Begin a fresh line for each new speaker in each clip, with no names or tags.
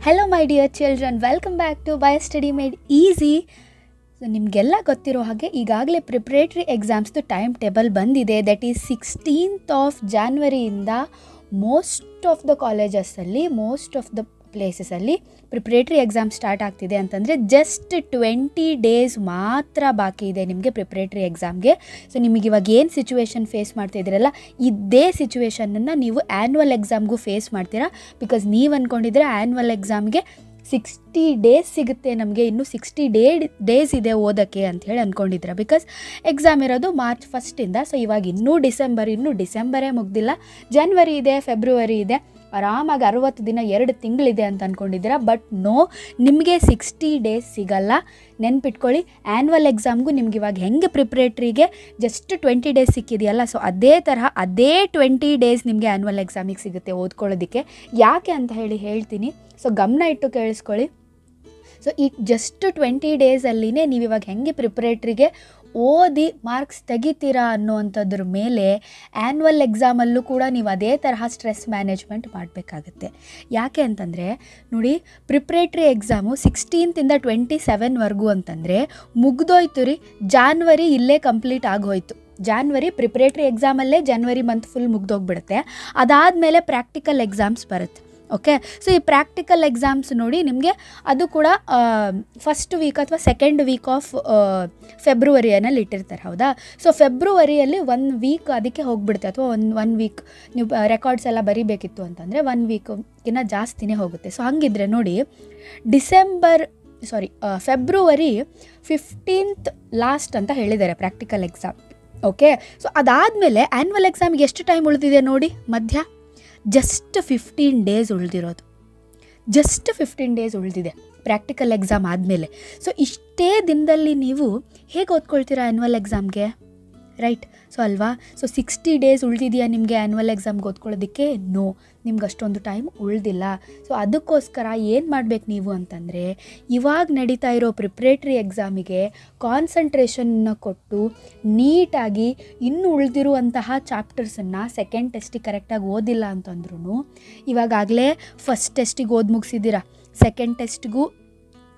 Hello my dear children, welcome back to Bio Study Made Easy. So ನಿಮಗೆಲ್ಲ ಗೊತ್ತಿರೋ ಹಾಗೆ ಈಗಾಗಲೇ ಪ್ರಿಪ್ರೇಟರಿ ಎಕ್ಸಾಮ್ಸ್ದು ಟೈಮ್ ಟೇಬಲ್ ಬಂದಿದೆ. ದಟ್ ಈಸ್ 16th ಆಫ್ ಜಾನ್ವರಿಯಿಂದ ಮೋಸ್ಟ್ ಆಫ್ ದ ಕಾಲೇಜಸ್ಸಲ್ಲಿ ಮೋಸ್ಟ್ ಆಫ್ ದ ಪ್ಲೇಸಸಲ್ಲಿ ಪ್ರಿಪ್ರೇಟರಿ ಎಕ್ಸಾಮ್ ಸ್ಟಾರ್ಟ್ ಆಗ್ತಿದೆ ಅಂತಂದರೆ ಜಸ್ಟ್ 20 ಡೇಸ್ ಮಾತ್ರ ಬಾಕಿ ಇದೆ ನಿಮಗೆ ಪ್ರಿಪ್ರೇಟರಿ ಎಕ್ಸಾಮ್ಗೆ. ಸೊ ನಿಮಗೆ ಇವಾಗ ಏನು ಸಿಚುವೇಶನ್ ಫೇಸ್ ಮಾಡ್ತಾ ಇದ್ದೀರಲ್ಲ, ಇದೇ ಸಿಚುವೇಶನನ್ನು ನೀವು ಆ್ಯನ್ಯುವಲ್ ಎಕ್ಸಾಮ್ಗೂ ಫೇಸ್ ಮಾಡ್ತೀರಾ. ಬಿಕಾಸ್ ನೀವು ಅಂದ್ಕೊಂಡಿದ್ರೆ ಆ್ಯನ್ಯುವಲ್ ಎಕ್ಸಾಮ್ಗೆ 60 ಡೇಸ್ ಸಿಗುತ್ತೆ, ನಮಗೆ ಇನ್ನೂ 60 ಡೇಸ್ ಇದೆ ಓದೋಕ್ಕೆ ಅಂಥೇಳಿ ಅಂದ್ಕೊಂಡಿದ್ದೀರ. ಬಿಕಾಸ್ ಎಕ್ಸಾಮ್ ಇರೋದು ಮಾರ್ಚ್ 1st. ಸೊ ಇವಾಗ ಇನ್ನೂ ಡಿಸೆಂಬರೇ ಮುಗ್ದಿಲ್ಲ. ಜನವರಿ ಇದೆ, ಫೆಬ್ರವರಿ ಇದೆ, ಆರಾಮಾಗಿ 60 ದಿನ 2 ತಿಂಗಳಿದೆ ಅಂತ ಅಂದ್ಕೊಂಡಿದ್ದೀರಾ. ಬಟ್ ನೋ, ನಿಮಗೆ 60 ಡೇಸ್ ಸಿಗಲ್ಲ. ನೆನ್ಪಿಟ್ಕೊಳ್ಳಿ, ಆ್ಯನ್ಯುವಲ್ ಎಕ್ಸಾಮ್ಗೂ ನಿಮ್ಗೆ ಇವಾಗ ಹೆಂಗೆ ಪ್ರಿಪ್ರೇಟ್ರಿಗೆ ಜಸ್ಟ್ 20 ಡೇಸ್ ಸಿಕ್ಕಿದೆಯಲ್ಲ, ಸೊ ಅದೇ ತರಹ ಅದೇ 20 ಡೇಸ್ ನಿಮಗೆ ಆ್ಯನ್ಯುವಲ್ ಎಕ್ಸಾಮಿಗೆ ಸಿಗುತ್ತೆ ಓದ್ಕೊಳ್ಳೋದಕ್ಕೆ. ಯಾಕೆ ಅಂತ ಹೇಳ್ತೀನಿ, ಸೊ ಗಮನ ಇಟ್ಟು ಕೇಳಿಸ್ಕೊಳ್ಳಿ. ಸೊ ಈ ಜಸ್ಟ್ 20 ಡೇಸಲ್ಲಿನೇ ನೀವು ಇವಾಗ ಹೆಂಗೆ ಪ್ರಿಪ್ರೇಟ್ರಿಗೆ ಓದಿ ಮಾರ್ಕ್ಸ್ ತೆಗಿತೀರಾ ಅನ್ನೋವಂಥದ್ರ ಮೇಲೆ ಆ್ಯನ್ಯುವಲ್ ಎಕ್ಸಾಮಲ್ಲೂ ಕೂಡ ನೀವು ಅದೇ ತರಹ ಸ್ಟ್ರೆಸ್ ಮ್ಯಾನೇಜ್ಮೆಂಟ್ ಮಾಡಬೇಕಾಗತ್ತೆ. ಯಾಕೆ ಅಂತಂದರೆ ನೋಡಿ, ಪ್ರಿಪ್ರೇಟ್ರಿ ಎಕ್ಸಾಮು 16th ಇಂದ 27ವರೆಗೂ ಅಂತಂದರೆ ಮುಗ್ದೋಯ್ತು ರೀ. ಜಾನ್ವರಿ ಇಲ್ಲೇ ಕಂಪ್ಲೀಟ್ ಆಗೋಯ್ತು. ಜಾನ್ವರಿ ಪ್ರಿಪ್ರೇಟ್ರಿ ಎಕ್ಸಾಮಲ್ಲೇ ಜನವರಿ ಮಂತ್ ಫುಲ್ ಮುಗ್ದೋಗ್ಬಿಡುತ್ತೆ. ಅದಾದಮೇಲೆ ಪ್ರಾಕ್ಟಿಕಲ್ ಎಕ್ಸಾಮ್ಸ್ ಬರುತ್ತೆ. ಓಕೆ, ಸೊ ಈ ಪ್ರಾಕ್ಟಿಕಲ್ ಎಕ್ಸಾಮ್ಸ್ ನೋಡಿ ನಿಮಗೆ ಅದು ಕೂಡ ಫಸ್ಟ್ ವೀಕ್ ಅಥವಾ ಸೆಕೆಂಡ್ ವೀಕ್ ಆಫ್ ಫೆಬ್ರವರಿಯಲ್ಲಿ ಇಟ್ಟಿರ್ತಾರೆ, ಹೌದಾ? ಸೊ ಫೆಬ್ರವರಿಯಲ್ಲಿ 1 ವೀಕ್ ಅದಕ್ಕೆ ಹೋಗ್ಬಿಡುತ್ತೆ, ಅಥವಾ ಒನ್ ವೀಕ್ ನೀವು ರೆಕಾರ್ಡ್ಸ್ ಎಲ್ಲ ಬರೀಬೇಕಿತ್ತು ಅಂತಂದರೆ 1 ವೀಕ್ಗಿನ್ನ ಜಾಸ್ತಿನೇ ಹೋಗುತ್ತೆ. ಸೊ ಹಾಗಿದ್ರೆ ನೋಡಿ, ಫೆಬ್ರವರಿ 15th ಲಾಸ್ಟ್ ಅಂತ ಹೇಳಿದ್ದಾರೆ ಪ್ರಾಕ್ಟಿಕಲ್ ಎಕ್ಸಾಮ್. ಓಕೆ, ಸೊ ಅದಾದಮೇಲೆ ಆ್ಯನ್ಯುವಲ್ ಎಕ್ಸಾಮ್ಗೆ ಎಷ್ಟು ಟೈಮ್ ಉಳಿದಿದೆ ನೋಡಿ, ಮಧ್ಯ ಜಸ್ಟ್ 15 ಡೇಸ್ ಉಳಿದಿರೋದು. ಜಸ್ಟ್ 15 ಡೇಸ್ ಉಳಿದಿದೆ ಪ್ರಾಕ್ಟಿಕಲ್ ಎಕ್ಸಾಮ್ ಆದಮೇಲೆ. ಸೊ ಇಷ್ಟೇ ದಿನದಲ್ಲಿ ನೀವು ಹೇಗೆ ಓದ್ಕೊಳ್ತೀರಾ ಆ್ಯನ್ಯುವಲ್ ಎಕ್ಸಾಮ್ಗೆ, ರೈಟ್? ಸೊ ಅಲ್ವಾ? ಸೊ 60 ಡೇಸ್ ಉಳಿದಿದೆಯಾ ನಿಮಗೆ ಆ್ಯನ್ಯುವಲ್ ಎಕ್ಸಾಮ್ಗೆ ಓದ್ಕೊಳ್ಳೋದಕ್ಕೆ? ನೋ, ನಿಮ್ಗೆ ಅಷ್ಟೊಂದು ಟೈಮ್ ಉಳಿದಿಲ್ಲ. ಸೊ ಅದಕ್ಕೋಸ್ಕರ ಏನು ಮಾಡಬೇಕು ನೀವು ಅಂತಂದರೆ, ಇವಾಗ ನಡೀತಾ ಇರೋ ಪ್ರಿಪ್ರೇಟ್ರಿ ಎಕ್ಸಾಮಿಗೆ ಕಾನ್ಸಂಟ್ರೇಷನ್ನ ಕೊಟ್ಟು ನೀಟಾಗಿ ಇನ್ನೂ ಉಳಿದಿರುವಂತಹ ಚಾಪ್ಟರ್ಸನ್ನು ಸೆಕೆಂಡ್ ಟೆಸ್ಟಿಗೆ ಕರೆಕ್ಟಾಗಿ ಓದಿಲ್ಲ ಅಂತಂದ್ರೂ, ಇವಾಗಲೇ ಫಸ್ಟ್ ಟೆಸ್ಟಿಗೆ ಓದಿ ಮುಗಿಸಿದ್ದೀರಾ, ಸೆಕೆಂಡ್ ಟೆಸ್ಟ್ಗೂ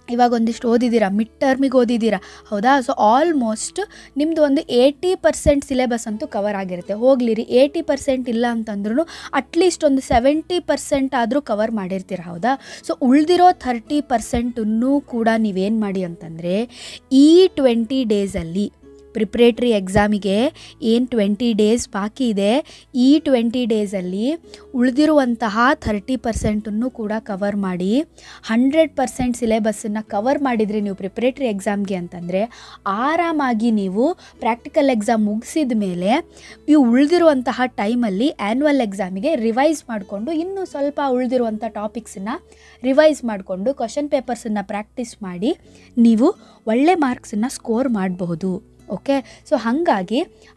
ಇವಾಗ ಒಂದಿಷ್ಟು ಓದಿದ್ದೀರಾ, ಮಿಡ್ ಟರ್ಮಿಗೆ ಓದಿದ್ದೀರಾ, ಹೌದಾ? ಸೊ ಆಲ್ಮೋಸ್ಟ್ ನಿಮ್ಮದು ಒಂದು 80% ಸಿಲೆಬಸ್ ಅಂತೂ ಕವರ್ ಆಗಿರುತ್ತೆ. ಹೋಗ್ಲಿರಿ, 80% ಇಲ್ಲ ಅಂತಂದ್ರೂ ಅಟ್ಲೀಸ್ಟ್ ಒಂದು 70% ಆದರೂ ಕವರ್ ಮಾಡಿರ್ತೀರ, ಹೌದಾ? ಸೊ ಉಳಿದಿರೋ 30%ನ್ನು ಕೂಡ ನೀವೇನು ಮಾಡಿ ಅಂತಂದರೆ, ಈ 20 ಡೇಸಲ್ಲಿ ಪ್ರಿಪ್ರೇಟ್ರಿ ಎಕ್ಸಾಮಿಗೆ ಏನು 20 ಡೇಸ್ ಬಾಕಿ ಇದೆ, ಈ 20 ಡೇಸಲ್ಲಿ ಉಳಿದಿರುವಂತಹ 30%ನ್ನು ಕೂಡ ಕವರ್ ಮಾಡಿ 100% ಸಿಲೆಬಸ್ಸನ್ನು ಕವರ್ ಮಾಡಿದರೆ ನೀವು ಪ್ರಿಪ್ರೇಟ್ರಿ ಎಕ್ಸಾಮ್ಗೆ ಅಂತಂದರೆ ಆರಾಮಾಗಿ ನೀವು ಪ್ರಾಕ್ಟಿಕಲ್ ಎಕ್ಸಾಮ್ ಮುಗಿಸಿದ ಮೇಲೆ ಈ ಉಳಿದಿರುವಂತಹ ಟೈಮಲ್ಲಿ ಆ್ಯನ್ಯುವಲ್ ಎಕ್ಸಾಮಿಗೆ ರಿವೈಸ್ ಮಾಡಿಕೊಂಡು ಇನ್ನೂ ಸ್ವಲ್ಪ ಉಳಿದಿರುವಂಥ ಟಾಪಿಕ್ಸನ್ನು ರಿವೈಸ್ ಮಾಡಿಕೊಂಡು ಕ್ವಶನ್ ಪೇಪರ್ಸನ್ನು ಪ್ರಾಕ್ಟೀಸ್ ಮಾಡಿ ನೀವು ಒಳ್ಳೆ ಮಾರ್ಕ್ಸನ್ನು ಸ್ಕೋರ್ ಮಾಡಬಹುದು. ಓಕೆ, ಸೊ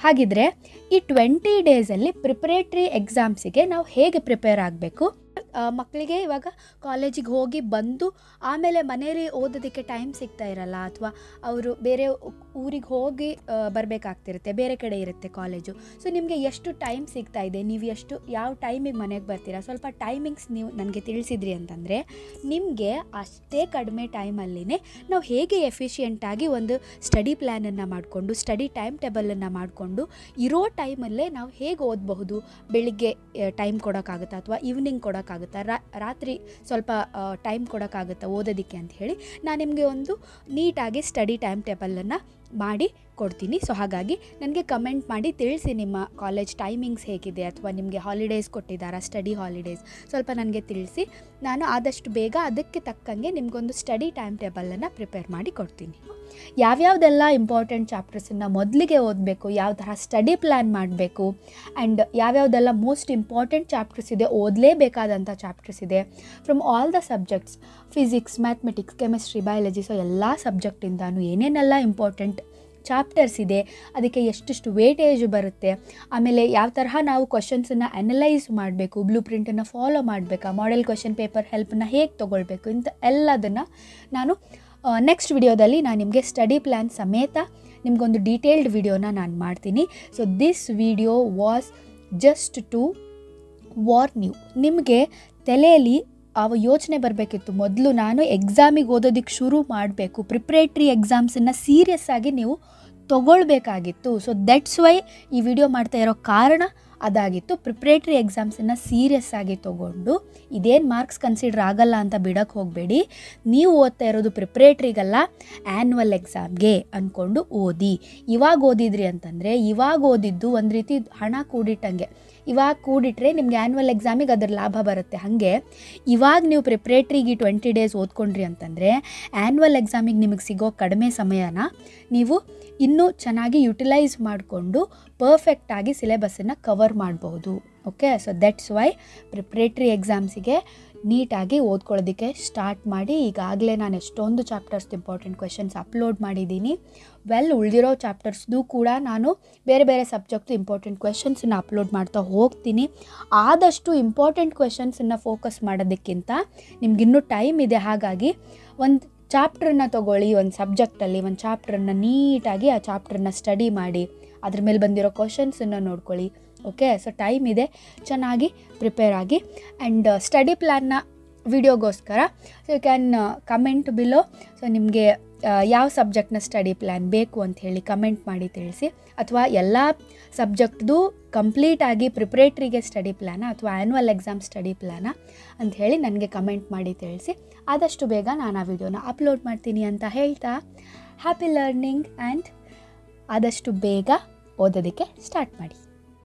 ಹಾಗಿದ್ರೆ ಈ 20 ಡೇಸಲ್ಲಿ ಪ್ರಿಪ್ರೇಟ್ರಿ ಎಕ್ಸಾಮ್ಸಿಗೆ ನಾವು ಹೇಗೆ ಪ್ರಿಪೇರ್ ಆಗಬೇಕು? ಮಕ್ಕಳಿಗೆ ಇವಾಗ ಕಾಲೇಜಿಗೆ ಹೋಗಿ ಬಂದು ಆಮೇಲೆ ಮನೇಲಿ ಓದೋದಕ್ಕೆ ಟೈಮ್ ಸಿಗ್ತಾ ಇರಲ್ಲ, ಅಥವಾ ಅವರು ಬೇರೆ ಊರಿಗೆ ಹೋಗಿ ಬರಬೇಕಾಗ್ತಿರುತ್ತೆ, ಬೇರೆ ಕಡೆ ಇರುತ್ತೆ ಕಾಲೇಜು. ಸೊ ನಿಮಗೆ ಎಷ್ಟು ಟೈಮ್ ಸಿಗ್ತಾ ಇದೆ, ನೀವು ಯಾವ ಟೈಮಿಗೆ ಮನೆಗೆ ಬರ್ತೀರಾ, ಸ್ವಲ್ಪ ಟೈಮಿಂಗ್ಸ್ ನೀವು ನನಗೆ ತಿಳಿಸಿದ್ರಿ ಅಂತಂದರೆ ನಿಮಗೆ ಅಷ್ಟೇ ಕಡಿಮೆ ಟೈಮಲ್ಲಿನೇ ನಾವು ಹೇಗೆ ಎಫಿಷಿಯೆಂಟಾಗಿ ಒಂದು ಸ್ಟಡಿ ಪ್ಲ್ಯಾನನ್ನು ಮಾಡಿಕೊಂಡು ಸ್ಟಡಿ ಟೈಮ್ ಟೇಬಲನ್ನು ಮಾಡಿಕೊಂಡು ಇರೋ ಟೈಮಲ್ಲೇ ನಾವು ಹೇಗೆ ಓದಬಹುದು. ಬೆಳಿಗ್ಗೆ ಟೈಮ್ ಕೊಡೋಕ್ಕಾಗುತ್ತಾ, ಅಥವಾ ಈವ್ನಿಂಗ್ ಕೊಡೋಕ್ಕಾಗುತ್ತಾ, ರಾತ್ರಿ ಸ್ವಲ್ಪ ಟೈಮ್ ಕೊಡೋಕ್ಕಾಗುತ್ತಾ ಓದೋದಕ್ಕೆ ಅಂತ ಹೇಳಿ ನಾನು ನಿಮಗೆ ಒಂದು ನೀಟಾಗಿ ಸ್ಟಡಿ ಟೈಮ್ ಟೇಬಲನ್ನು ಮಾಡಿ ಕೊಡ್ತೀನಿ. ಸೊ ಹಾಗಾಗಿ ನನಗೆ ಕಮೆಂಟ್ ಮಾಡಿ ತಿಳಿಸಿ ನಿಮ್ಮ ಕಾಲೇಜ್ ಟೈಮಿಂಗ್ಸ್ ಹೇಗಿದೆ, ಅಥವಾ ನಿಮಗೆ ಹಾಲಿಡೇಸ್ ಕೊಟ್ಟಿದ್ದಾರಾ, ಸ್ಟಡಿ ಹಾಲಿಡೇಸ್, ಸ್ವಲ್ಪ ನನಗೆ ತಿಳಿಸಿ. ನಾನು ಆದಷ್ಟು ಬೇಗ ಅದಕ್ಕೆ ತಕ್ಕಂಗೆ ನಿಮಗೊಂದು ಸ್ಟಡಿ ಟೈಮ್ ಟೇಬಲನ್ನು ಪ್ರಿಪೇರ್ ಮಾಡಿ ಕೊಡ್ತೀನಿ. ಯಾವ್ಯಾವುದೆಲ್ಲ ಇಂಪಾರ್ಟೆಂಟ್ ಚಾಪ್ಟರ್ಸನ್ನು ಮೊದಲಿಗೆ ಓದಬೇಕು, ಯಾವ ಥರ ಸ್ಟಡಿ ಪ್ಲ್ಯಾನ್ ಮಾಡಬೇಕು, ಆ್ಯಂಡ್ ಯಾವ್ಯಾವುದೆಲ್ಲ ಮೋಸ್ಟ್ ಇಂಪಾರ್ಟೆಂಟ್ ಚಾಪ್ಟರ್ಸ್ ಇದೆ, ಓದಲೇಬೇಕಾದಂಥ ಚಾಪ್ಟರ್ಸ್ ಇದೆ from all the subjects, physics, mathematics, chemistry, biology. So ಎಲ್ಲ ಸಬ್ಜೆಕ್ಟಿಂದನೂ ಏನೇನೆಲ್ಲ ಇಂಪಾರ್ಟೆಂಟ್ ಚಾಪ್ಟರ್ಸ್ ಇದೆ, ಅದಕ್ಕೆ ಎಷ್ಟೆಷ್ಟು ವೇಟೇಜ್ ಬರುತ್ತೆ, ಆಮೇಲೆ ಯಾವ ತರಹ ನಾವು ಕ್ವಶನ್ಸನ್ನು ಅನಲೈಸ್ ಮಾಡಬೇಕು, ಬ್ಲೂ ಪ್ರಿಂಟನ್ನು ಫಾಲೋ ಮಾಡಬೇಕಾ, ಮಾಡೆಲ್ ಕ್ವಶನ್ ಪೇಪರ್ ಹೆಲ್ಪನ್ನು ಹೇಗೆ ತೊಗೊಳ್ಬೇಕು, ಇಂಥ ಎಲ್ಲದನ್ನು ನಾನು ನೆಕ್ಸ್ಟ್ ವಿಡಿಯೋದಲ್ಲಿ ನಾನು ನಿಮಗೆ ಸ್ಟಡಿ ಪ್ಲ್ಯಾನ್ ಸಮೇತ ನಿಮಗೊಂದು ಡೀಟೇಲ್ಡ್ ವಿಡಿಯೋನ ನಾನು ಮಾಡ್ತೀನಿ. So this video was just to warn you. ನಿಮಗೆ ತಲೆಯಲ್ಲಿ ಯೋಚನೆ ಬರಬೇಕಿತ್ತು, ಮೊದಲು ನಾನು ಎಕ್ಸಾಮಿಗೆ ಓದೋದಕ್ಕೆ ಶುರು ಮಾಡಬೇಕು, ಪ್ರಿಪ್ರೇಟ್ರಿ ಎಕ್ಸಾಮ್ಸನ್ನು ಸೀರಿಯಸ್ ಆಗಿ ನೀವು ತೊಗೊಳ್ಬೇಕಾಗಿತ್ತು. ಸೊ ದಟ್ಸ್ ವೈ ಈ ವಿಡಿಯೋ ಮಾಡ್ತಾ ಇರೋ ಕಾರಣ ಅದಾಗಿತ್ತು. ಪ್ರಿಪ್ರೇಟ್ರಿ ಎಕ್ಸಾಮ್ಸನ್ನು ಸೀರಿಯಸ್ ಆಗಿ ತೊಗೊಂಡು ಇದೇನು ಮಾರ್ಕ್ಸ್ ಕನ್ಸಿಡರ್ ಆಗಲ್ಲ ಅಂತ ಬಿಡೋಕ್ಕೆ ಹೋಗಬೇಡಿ. ನೀವು ಓದ್ತಾ ಇರೋದು ಪ್ರಿಪ್ರೇಟ್ರಿಗಲ್ಲ, ಆ್ಯನ್ಯುವಲ್ ಎಕ್ಸಾಮ್ಗೆ ಅಂದ್ಕೊಂಡು ಓದಿ. ಇವಾಗ ಓದಿದ್ರಿ ಅಂತಂದರೆ ಇವಾಗ ಓದಿದ್ದು ಒಂದು ರೀತಿ ಹಣ ಕೂಡಿಟ್ಟಂಗೆ. ಇವಾಗ ಕೂಡಿಟ್ರೆ ನಿಮಗೆ ಆ್ಯನ್ಯುವಲ್ ಎಕ್ಸಾಮಿಗೆ ಅದರ ಲಾಭ ಬರುತ್ತೆ. ಹಾಗೆ ಇವಾಗ ನೀವು ಪ್ರಿಪ್ರೇಟ್ರಿಗೆ 20 ಡೇಸ್ ಓದ್ಕೊಂಡ್ರಿ ಅಂತಂದರೆ ಆ್ಯನ್ಯುವಲ್ ಎಕ್ಸಾಮಿಗೆ ನಿಮಗೆ ಸಿಗೋ ಕಡಿಮೆ ಸಮಯನ ನೀವು ಇನ್ನೂ ಚೆನ್ನಾಗಿ ಯುಟಿಲೈಸ್ ಮಾಡಿಕೊಂಡು ಪರ್ಫೆಕ್ಟಾಗಿ ಸಿಲೆಬಸ್ಸನ್ನು ಕವರ್ ಮಾಡ್ಬೋದು. Okay, so that's why preparatory ಎಕ್ಸಾಮ್ಸಿಗೆ ನೀಟಾಗಿ ಓದ್ಕೊಳ್ಳೋದಕ್ಕೆ ಸ್ಟಾರ್ಟ್ ಮಾಡಿ. ಈಗಾಗಲೇ ನಾನು ಎಷ್ಟೊಂದು ಚಾಪ್ಟರ್ಸ್ ಇಂಪಾರ್ಟೆಂಟ್ ಕ್ವೆಶನ್ಸ್ ಅಪ್ಲೋಡ್ ಮಾಡಿದ್ದೀನಿ. ಉಳಿದಿರೋ ಚಾಪ್ಟರ್ಸ್ದು ಕೂಡ ನಾನು ಬೇರೆ ಬೇರೆ ಸಬ್ಜೆಕ್ಟ್ದು ಇಂಪಾರ್ಟೆಂಟ್ ಕ್ವೆಶನ್ಸನ್ನು ಅಪ್ಲೋಡ್ ಮಾಡ್ತಾ ಹೋಗ್ತೀನಿ. ಆದಷ್ಟು ಇಂಪಾರ್ಟೆಂಟ್ ಕ್ವೆಶನ್ಸನ್ನು ಫೋಕಸ್ ಮಾಡೋದಕ್ಕಿಂತ ನಿಮಗಿನ್ನೂ ಟೈಮ್ ಇದೆ. ಹಾಗಾಗಿ ಒಂದು ಚಾಪ್ಟ್ರನ್ನ ತೊಗೊಳ್ಳಿ, ಒಂದು ಸಬ್ಜೆಕ್ಟಲ್ಲಿ ಒಂದು ಚಾಪ್ಟ್ರನ್ನ ನೀಟಾಗಿ ಆ ಚಾಪ್ಟ್ರನ್ನ ಸ್ಟಡಿ ಮಾಡಿ, ಅದ್ರ ಮೇಲೆ ಬಂದಿರೋ ಕ್ವಶನ್ಸನ್ನು ನೋಡ್ಕೊಳ್ಳಿ. ಓಕೆ, ಸೊ ಟೈಮ್ ಇದೆ, ಚೆನ್ನಾಗಿ ಪ್ರಿಪೇರ್ ಆಗಿ. ಆ್ಯಂಡ್ ಸ್ಟಡಿ ಪ್ಲ್ಯಾನ್ನ ವಿಡಿಯೋಗೋಸ್ಕರ so you can comment below. So ನಿಮಗೆ ಯಾವ ಸಬ್ಜೆಕ್ಟ್ನ ಸ್ಟಡಿ ಪ್ಲ್ಯಾನ್ ಬೇಕು ಅಂತ ಹೇಳಿ ಕಮೆಂಟ್ ಮಾಡಿ ತಿಳಿಸಿ. ಅಥವಾ ಎಲ್ಲ ಸಬ್ಜೆಕ್ಟ್ದು ಕಂಪ್ಲೀಟಾಗಿ ಪ್ರಿಪ್ರೇಟ್ರಿಗೆ ಸ್ಟಡಿ ಪ್ಲ್ಯಾನ ಅಥವಾ ಆ್ಯನ್ಯುವಲ್ ಎಕ್ಸಾಮ್ ಸ್ಟಡಿ ಪ್ಲ್ಯಾನ ಅಂತ ಹೇಳಿ ನನಗೆ ಕಮೆಂಟ್ ಮಾಡಿ ತಿಳಿಸಿ. ಆದಷ್ಟು ಬೇಗ ನಾನು ಆ ವಿಡಿಯೋನ ಅಪ್ಲೋಡ್ ಮಾಡ್ತೀನಿ ಅಂತ ಹೇಳ್ತಾ ಹ್ಯಾಪಿ ಲರ್ನಿಂಗ್. ಆ್ಯಂಡ್ ಆದಷ್ಟು ಬೇಗ ಓದೋದಕ್ಕೆ ಸ್ಟಾರ್ಟ್ ಮಾಡಿ.